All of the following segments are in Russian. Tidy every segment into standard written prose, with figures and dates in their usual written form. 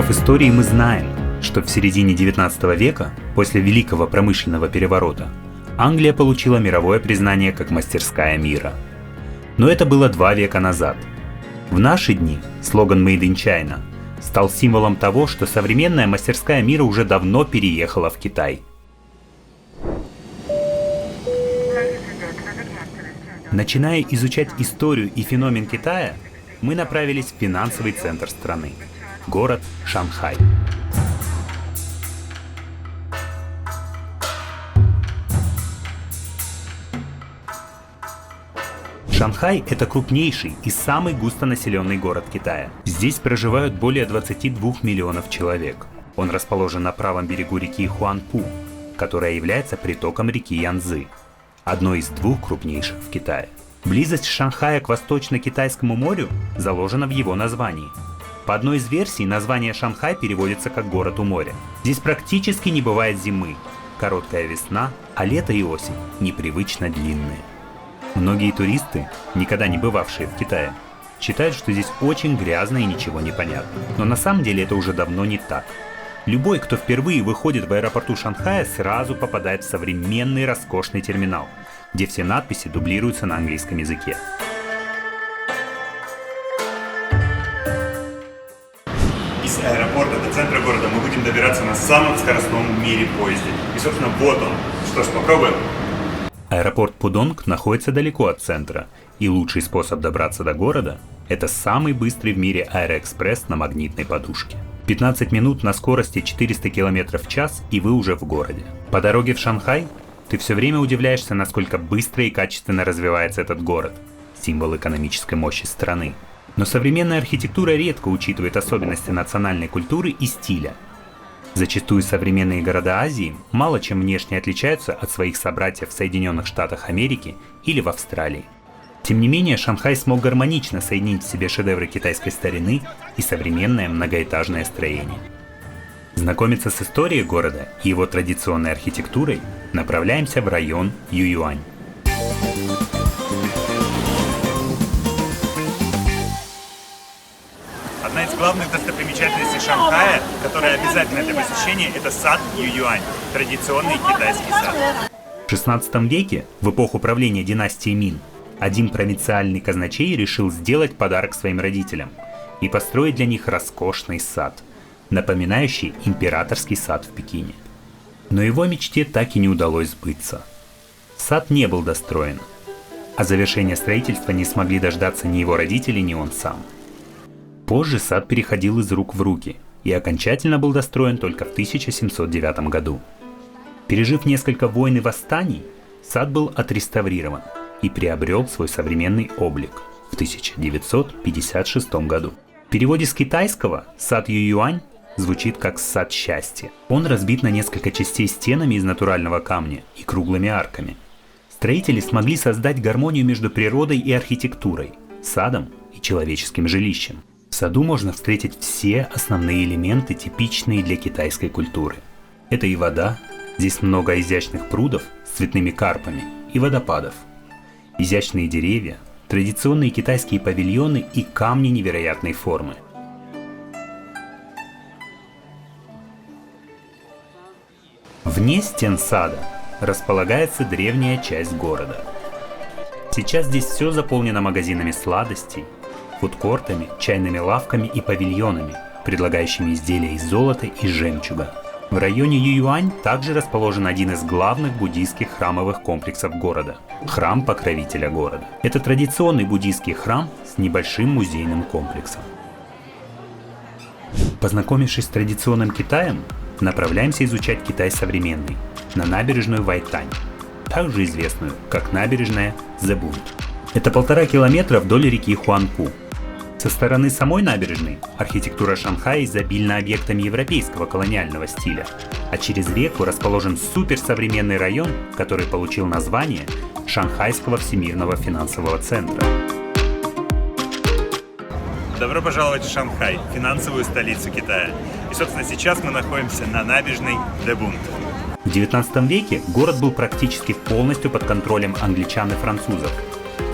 уроков истории мы знаем, что в середине 19 века, после Великого промышленного переворота, Англия получила мировое признание как мастерская мира. Но это было 2 века назад. В наши дни слоган «Made in China» стал символом того, что современная мастерская мира уже давно переехала в Китай. Начиная изучать историю и феномен Китая, мы направились в финансовый центр страны – город Шанхай. Шанхай – это крупнейший и самый густонаселенный город Китая. Здесь проживают более 22 миллионов человек. Он расположен на правом берегу реки Хуанпу, которая является притоком реки Янцзы, одной из 2 крупнейших в Китае. Близость Шанхая к Восточно-Китайскому морю заложена в его названии. По одной из версий, название Шанхай переводится как «город у моря». Здесь практически не бывает зимы, короткая весна, а лето и осень непривычно длинные. Многие туристы, никогда не бывавшие в Китае, считают, что здесь очень грязно и ничего не понятно. Но на самом деле это уже давно не так. Любой, кто впервые выходит в аэропорту Шанхая, сразу попадает в современный роскошный терминал, где все надписи дублируются на английском языке. Из аэропорта до центра города мы будем добираться на самом скоростном в мире поезде. И, собственно, вот он. Что ж, попробуем. Аэропорт Пудонг находится далеко от центра, и лучший способ добраться до города – это самый быстрый в мире аэроэкспресс на магнитной подушке. 15 минут на скорости 400 км в час, и вы уже в городе. По дороге в Шанхай ты все время удивляешься, насколько быстро и качественно развивается этот город – символ экономической мощи страны. Но современная архитектура редко учитывает особенности национальной культуры и стиля. Зачастую современные города Азии мало чем внешне отличаются от своих собратьев в Соединенных Штатах Америки или в Австралии. Тем не менее, Шанхай смог гармонично соединить в себе шедевры китайской старины и современное многоэтажное строение. Знакомиться с историей города и его традиционной архитектурой направляемся в район Ююань. Одна из главных достопримечательностей Шанхая, которая обязательна для посещения, это сад Ююань, традиционный китайский сад. В 16 веке, в эпоху правления династии Мин, один провинциальный казначей решил сделать подарок своим родителям и построить для них роскошный сад, напоминающий императорский сад в Пекине. Но его мечте так и не удалось сбыться. Сад не был достроен, а завершения строительства не смогли дождаться ни его родители, ни он сам. Позже сад переходил из рук в руки и окончательно был достроен только в 1709 году. Пережив несколько войн и восстаний, сад был отреставрирован и приобрел свой современный облик в 1956 году. В переводе с китайского сад Ююань звучит как «сад счастья». Он разбит на несколько частей стенами из натурального камня и круглыми арками. Строители смогли создать гармонию между природой и архитектурой, садом и человеческим жилищем. В саду можно встретить все основные элементы, типичные для китайской культуры. Это и вода, здесь много изящных прудов с цветными карпами и водопадов, изящные деревья, традиционные китайские павильоны и камни невероятной формы. Вне стен сада располагается древняя часть города. Сейчас здесь все заполнено магазинами сладостей, фудкортами, чайными лавками и павильонами, предлагающими изделия из золота и жемчуга. В районе Ююань также расположен один из главных буддийских храмовых комплексов города – храм покровителя города. Это традиционный буддийский храм с небольшим музейным комплексом. Познакомившись с традиционным Китаем, направляемся изучать Китай современный на набережную Вайтань, также известную как набережная Зебун. Это 1,5 километра вдоль реки Хуанпу. Со стороны самой набережной архитектура Шанхая изобильна объектами европейского колониального стиля, а через реку расположен суперсовременный район, который получил название Шанхайского всемирного финансового центра. Добро пожаловать в Шанхай, финансовую столицу Китая. И, собственно, сейчас мы находимся на набережной Дебун. В 19 веке город был практически полностью под контролем англичан и французов.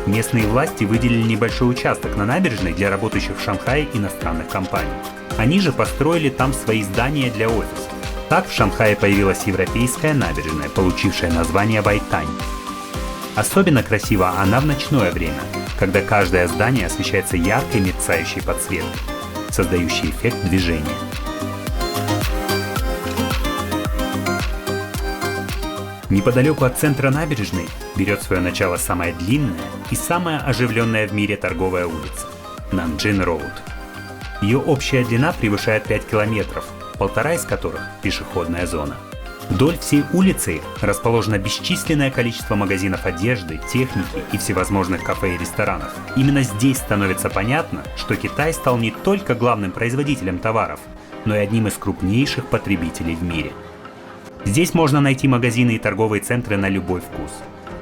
Местные власти выделили небольшой участок на набережной для работающих в Шанхае иностранных компаний. Они же построили там свои здания для офисов. Так в Шанхае появилась европейская набережная, получившая название Вайтань. Особенно красива она в ночное время, когда каждое здание освещается яркой мерцающей подсветкой, создающей эффект движения. Неподалеку от центра набережной берет свое начало самая длинная и самая оживленная в мире торговая улица – Нанджин Роуд. Ее общая длина превышает 5 километров, 1,5 из которых – пешеходная зона. Вдоль всей улицы расположено бесчисленное количество магазинов одежды, техники и всевозможных кафе и ресторанов. Именно здесь становится понятно, что Китай стал не только главным производителем товаров, но и одним из крупнейших потребителей в мире. Здесь можно найти магазины и торговые центры на любой вкус,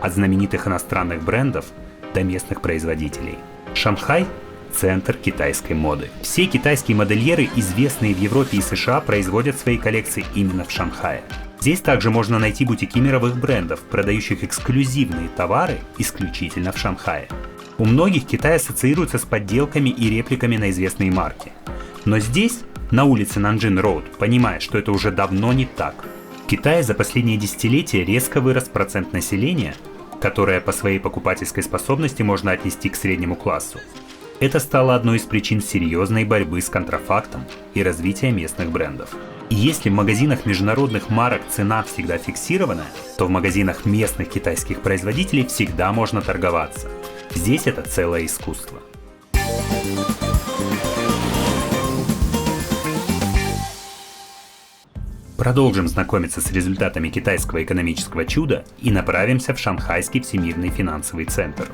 от знаменитых иностранных брендов до местных производителей. Шанхай – центр китайской моды. Все китайские модельеры, известные в Европе и США, производят свои коллекции именно в Шанхае. Здесь также можно найти бутики мировых брендов, продающих эксклюзивные товары исключительно в Шанхае. У многих Китай ассоциируется с подделками и репликами на известные марки. Но здесь, на улице Нанджин Роуд, понимая, что это уже давно не так. В Китае за последние десятилетия резко вырос процент населения, которое по своей покупательской способности можно отнести к среднему классу. Это стало одной из причин серьезной борьбы с контрафактом и развития местных брендов. И если в магазинах международных марок цена всегда фиксирована, то в магазинах местных китайских производителей всегда можно торговаться. Здесь это целое искусство. Продолжим знакомиться с результатами китайского экономического чуда и направимся в Шанхайский всемирный финансовый центр.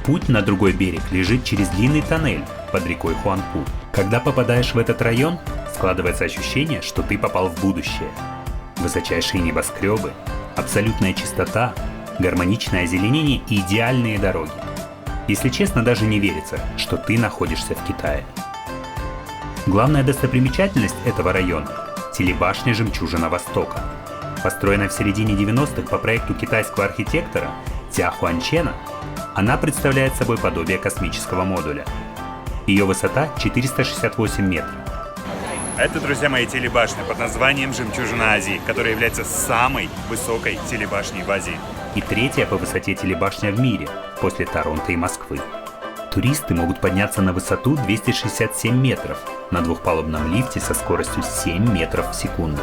Путь на другой берег лежит через длинный тоннель под рекой Хуанпу. Когда попадаешь в этот район, складывается ощущение, что ты попал в будущее. Высочайшие небоскребы, абсолютная чистота, гармоничное озеленение и идеальные дороги. Если честно, даже не верится, что ты находишься в Китае. Главная достопримечательность этого района – телебашня «Жемчужина Востока». Построенная в середине 90-х по проекту китайского архитектора Цзя Хуанчена, она представляет собой подобие космического модуля. Ее высота 468 метров. Это, друзья мои, телебашня под названием «Жемчужина Азии», которая является самой высокой телебашней в Азии. И третья по высоте телебашня в мире, после Торонто и Москвы. Туристы могут подняться на высоту 267 метров на двухпалубном лифте со скоростью 7 метров в секунду.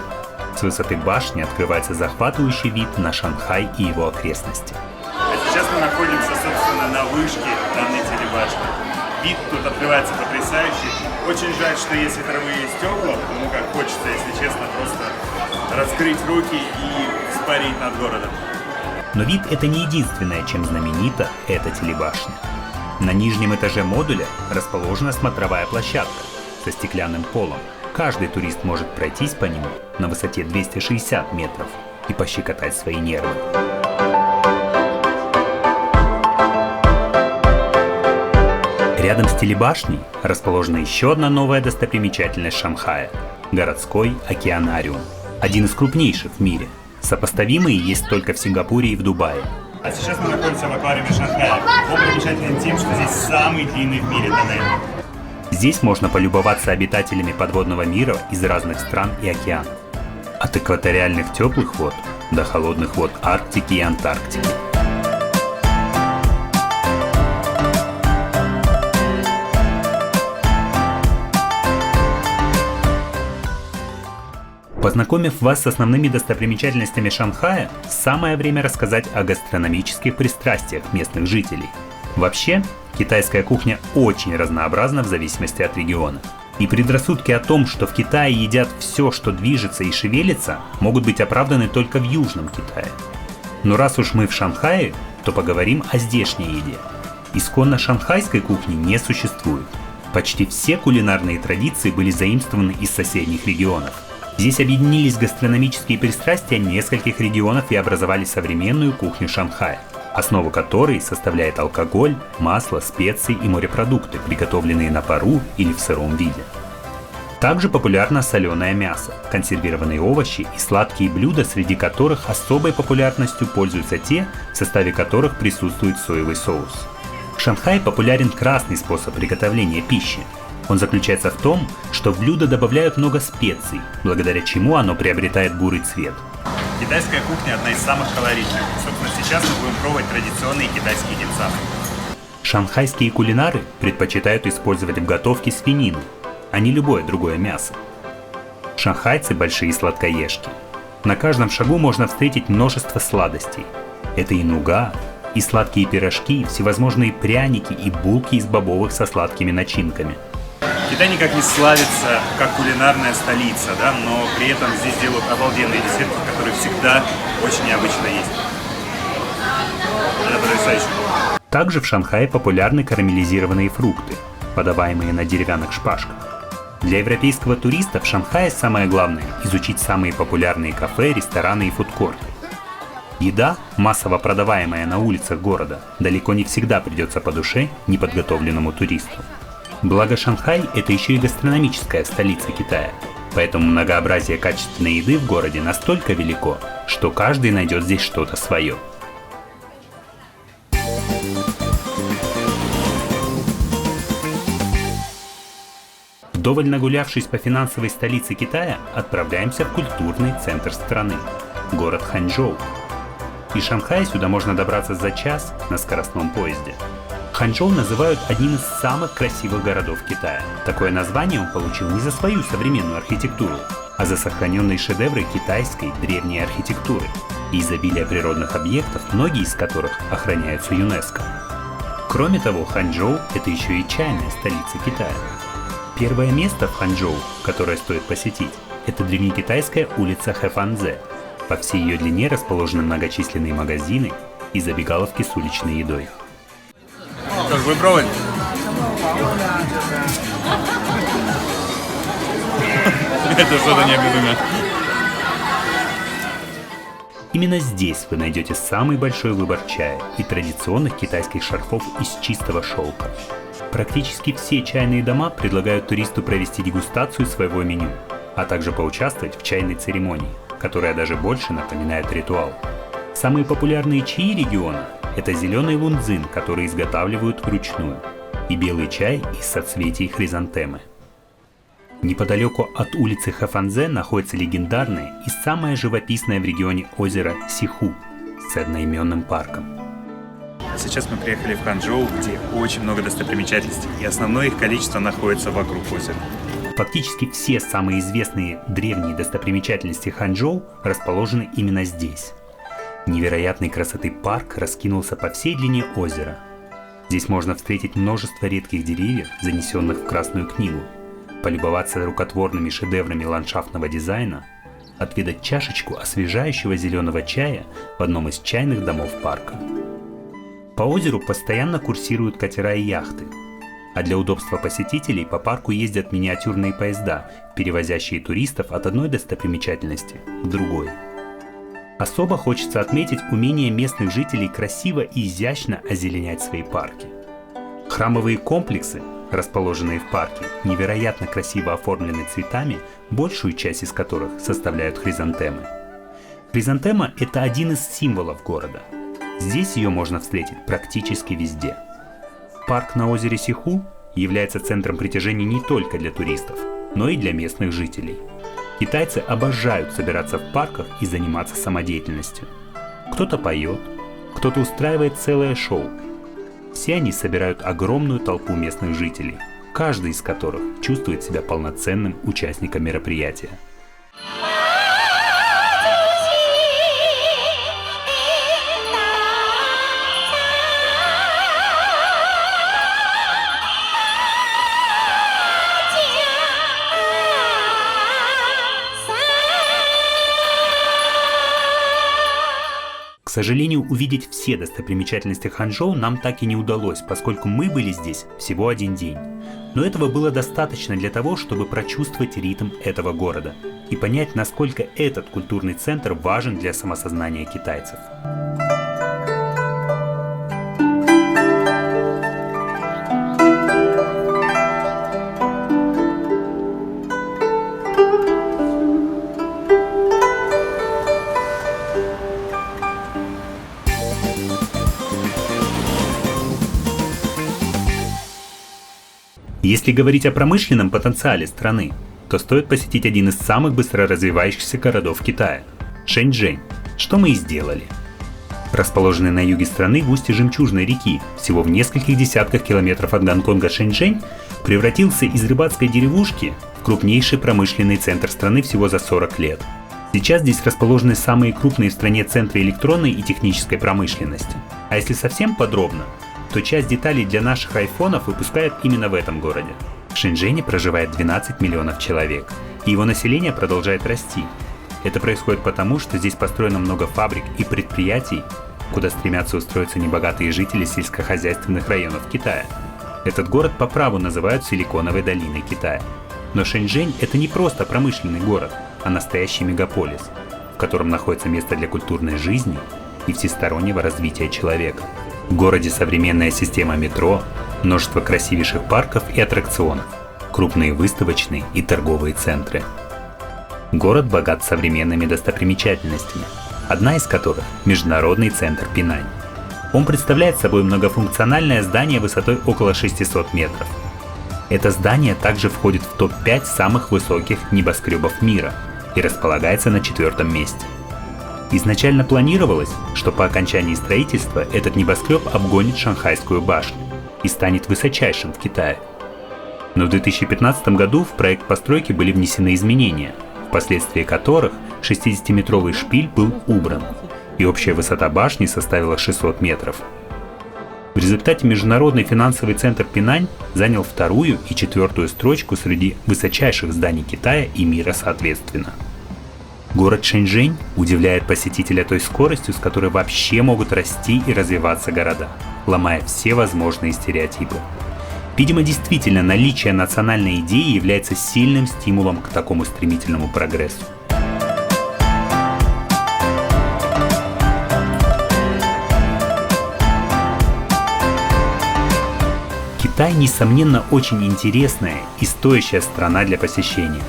С высоты башни открывается захватывающий вид на Шанхай и его окрестности. А сейчас мы находимся, собственно, на вышке данной телебашни. Вид тут открывается потрясающий. Очень жаль, что есть ветровые стекла, потому как хочется, если честно, просто раскрыть руки и вспарить над городом. Но вид — это не единственное, чем знаменита эта телебашня. На нижнем этаже модуля расположена смотровая площадка со стеклянным полом. Каждый турист может пройтись по нему на высоте 260 метров и пощекотать свои нервы. Рядом с телебашней расположена еще одна новая достопримечательность Шанхая – городской океанариум. Один из крупнейших в мире. Сопоставимые есть только в Сингапуре и в Дубае. А сейчас мы находимся в аквариуме Шанхая. Он примечателен тем, что здесь самый длинный в мире тоннель. Здесь можно полюбоваться обитателями подводного мира из разных стран и океанов. От экваториальных теплых вод до холодных вод Арктики и Антарктики. Познакомив вас с основными достопримечательностями Шанхая, самое время рассказать о гастрономических пристрастиях местных жителей. Вообще, китайская кухня очень разнообразна в зависимости от региона. И предрассудки о том, что в Китае едят все, что движется и шевелится, могут быть оправданы только в Южном Китае. Но раз уж мы в Шанхае, то поговорим о здешней еде. Исконно шанхайской кухни не существует. Почти все кулинарные традиции были заимствованы из соседних регионов. Здесь объединились гастрономические пристрастия нескольких регионов и образовали современную кухню Шанхая, основу которой составляет алкоголь, масло, специи и морепродукты, приготовленные на пару или в сыром виде. Также популярно соленое мясо, консервированные овощи и сладкие блюда, среди которых особой популярностью пользуются те, в составе которых присутствует соевый соус. В Шанхае популярен красный способ приготовления пищи. Он заключается в том, что в блюдо добавляют много специй, благодаря чему оно приобретает бурый цвет. Китайская кухня одна из самых колоритных. Собственно, сейчас мы будем пробовать традиционные китайские димсамы. Шанхайские кулинары предпочитают использовать в готовке свинину, а не любое другое мясо. Шанхайцы – большие сладкоежки. На каждом шагу можно встретить множество сладостей. Это и нуга, и сладкие пирожки, всевозможные пряники и булки из бобовых со сладкими начинками. Китай никак не славится как кулинарная столица, да, но при этом здесь делают обалденные десерты, которые всегда очень необычно есть. Это потрясающе. Также в Шанхае популярны карамелизированные фрукты, подаваемые на деревянных шпажках. Для европейского туриста в Шанхае самое главное – изучить самые популярные кафе, рестораны и фудкорты. Еда, массово продаваемая на улицах города, далеко не всегда придется по душе неподготовленному туристу. Благо Шанхай – это еще и гастрономическая столица Китая, поэтому многообразие качественной еды в городе настолько велико, что каждый найдет здесь что-то свое. Вдоволь нагулявшись по финансовой столице Китая, отправляемся в культурный центр страны – город Ханчжоу. Из Шанхая сюда можно добраться за час на скоростном поезде. Ханчжоу называют одним из самых красивых городов Китая. Такое название он получил не за свою современную архитектуру, а за сохраненные шедевры китайской древней архитектуры и изобилие природных объектов, многие из которых охраняются ЮНЕСКО. Кроме того, Ханчжоу – это еще и чайная столица Китая. Первое место в Ханчжоу, которое стоит посетить, это древнекитайская улица Хэфанзе. По всей ее длине расположены многочисленные магазины и забегаловки с уличной едой. Что ж, вы пробовали? Это что-то необъяснимое. Именно здесь вы найдете самый большой выбор чая и традиционных китайских шарфов из чистого шелка. Практически все чайные дома предлагают туристу провести дегустацию своего меню, а также поучаствовать в чайной церемонии, которая даже больше напоминает ритуал. Самые популярные чаи региона – это зеленый лунцзин, который изготавливают вручную, и белый чай из соцветий хризантемы. Неподалеку от улицы Хэфанзе находится легендарное и самое живописное в регионе озеро Сиху с одноименным парком. Сейчас мы приехали в Ханчжоу, где очень много достопримечательностей, и основное их количество находится вокруг озера. Фактически все самые известные древние достопримечательности Ханчжоу расположены именно здесь. Невероятной красоты парк раскинулся по всей длине озера. Здесь можно встретить множество редких деревьев, занесенных в Красную книгу, полюбоваться рукотворными шедеврами ландшафтного дизайна, отведать чашечку освежающего зеленого чая в одном из чайных домов парка. По озеру постоянно курсируют катера и яхты, а для удобства посетителей по парку ездят миниатюрные поезда, перевозящие туристов от одной достопримечательности к другой. Особо хочется отметить умение местных жителей красиво и изящно озеленять свои парки. Храмовые комплексы, расположенные в парке, невероятно красиво оформлены цветами, большую часть из которых составляют хризантемы. Хризантема – это один из символов города. Здесь ее можно встретить практически везде. Парк на озере Сиху является центром притяжения не только для туристов, но и для местных жителей. Китайцы обожают собираться в парках и заниматься самодеятельностью. Кто-то поет, кто-то устраивает целое шоу. Все они собирают огромную толпу местных жителей, каждый из которых чувствует себя полноценным участником мероприятия. К сожалению, увидеть все достопримечательности Ханчжоу нам так и не удалось, поскольку мы были здесь всего один день. Но этого было достаточно для того, чтобы прочувствовать ритм этого города и понять, насколько этот культурный центр важен для самосознания китайцев. Если говорить о промышленном потенциале страны, то стоит посетить один из самых быстро развивающихся городов Китая – Шэньчжэнь, что мы и сделали. Расположенный на юге страны в устье Жемчужной реки, всего в нескольких десятках километров от Гонконга, Шэньчжэнь превратился из рыбацкой деревушки в крупнейший промышленный центр страны всего за 40 лет. Сейчас здесь расположены самые крупные в стране центры электронной и технической промышленности. А если совсем подробно, то часть деталей для наших айфонов выпускают именно в этом городе. В Шэньчжэне проживает 12 миллионов человек, и его население продолжает расти. Это происходит потому, что здесь построено много фабрик и предприятий, куда стремятся устроиться небогатые жители сельскохозяйственных районов Китая. Этот город по праву называют Силиконовой долиной Китая. Но Шэньчжэнь – это не просто промышленный город, а настоящий мегаполис, в котором находится место для культурной жизни и всестороннего развития человека. В городе современная система метро, множество красивейших парков и аттракционов, крупные выставочные и торговые центры. Город богат современными достопримечательностями, одна из которых – Международный центр Пинань. Он представляет собой многофункциональное здание высотой около 600 метров. Это здание также входит в топ-5 самых высоких небоскребов мира и располагается на 4-м месте. Изначально планировалось, что по окончании строительства этот небоскреб обгонит Шанхайскую башню и станет высочайшим в Китае. Но в 2015 году в проект постройки были внесены изменения, впоследствии которых 60-метровый шпиль был убран, и общая высота башни составила 600 метров. В результате Международный финансовый центр Пинань занял 2-ю и 4-ю строчку среди высочайших зданий Китая и мира соответственно. Город Шэньчжэнь удивляет посетителя той скоростью, с которой вообще могут расти и развиваться города, ломая все возможные стереотипы. Видимо, действительно, наличие национальной идеи является сильным стимулом к такому стремительному прогрессу. Китай, несомненно, очень интересная и стоящая страна для посещения.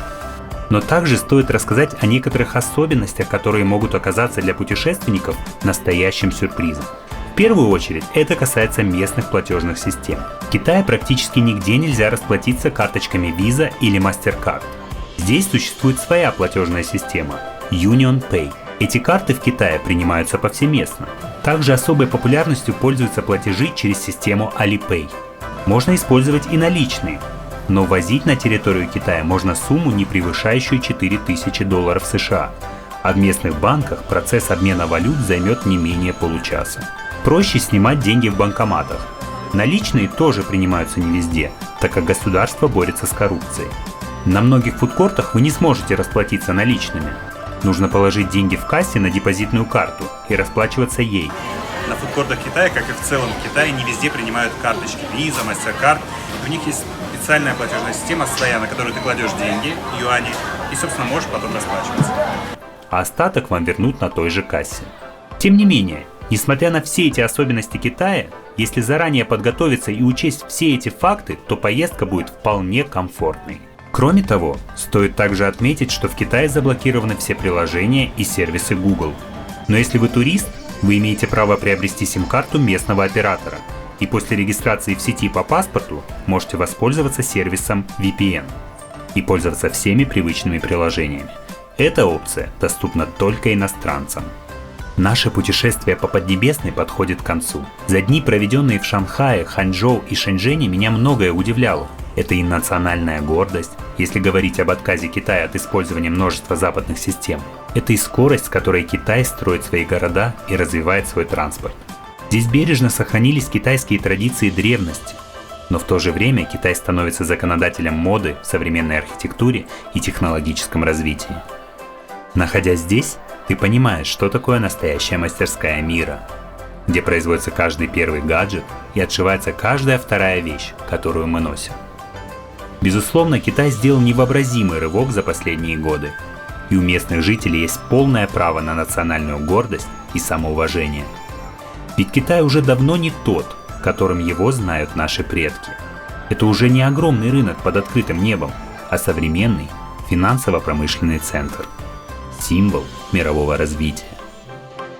Но также стоит рассказать о некоторых особенностях, которые могут оказаться для путешественников настоящим сюрпризом. В первую очередь, это касается местных платежных систем. В Китае практически нигде нельзя расплатиться карточками Visa или MasterCard. Здесь существует своя платежная система – UnionPay. Эти карты в Китае принимаются повсеместно. Также особой популярностью пользуются платежи через систему Alipay. Можно использовать и наличные, но ввозить на территорию Китая можно сумму, не превышающую $4000 США, а в местных банках процесс обмена валют займет не менее получаса. Проще снимать деньги в банкоматах. Наличные тоже принимаются не везде, так как государство борется с коррупцией. На многих фудкортах вы не сможете расплатиться наличными. Нужно положить деньги в кассе на депозитную карту и расплачиваться ей. На фудкортах Китая, как и в целом в Китае, не везде принимают карточки Visa, MasterCard. У них есть специальная платежная система своя, на которую ты кладешь деньги, юани, и, собственно, можешь потом расплачиваться. А остаток вам вернут на той же кассе. Тем не менее, несмотря на все эти особенности Китая, если заранее подготовиться и учесть все эти факты, то поездка будет вполне комфортной. Кроме того, стоит также отметить, что в Китае заблокированы все приложения и сервисы Google. Но если вы турист, вы имеете право приобрести сим-карту местного оператора, и после регистрации в сети по паспорту можете воспользоваться сервисом VPN и пользоваться всеми привычными приложениями. Эта опция доступна только иностранцам. Наше путешествие по Поднебесной подходит к концу. За дни, проведенные в Шанхае, Ханчжоу и Шэньчжэне, меня многое удивляло. Это и национальная гордость, если говорить об отказе Китая от использования множества западных систем. Это и скорость, с которой Китай строит свои города и развивает свой транспорт. Здесь бережно сохранились китайские традиции древности, но в то же время Китай становится законодателем моды в современной архитектуре и технологическом развитии. Находясь здесь, ты понимаешь, что такое настоящая мастерская мира, где производится каждый первый гаджет и отшивается каждая вторая вещь, которую мы носим. Безусловно, Китай сделал невообразимый рывок за последние годы, и у местных жителей есть полное право на национальную гордость и самоуважение. Ведь Китай уже давно не тот, которым его знают наши предки. Это уже не огромный рынок под открытым небом, а современный финансово-промышленный центр. Символ мирового развития.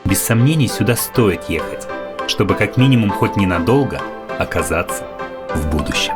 Без сомнений, сюда стоит ехать, чтобы как минимум хоть ненадолго оказаться в будущем.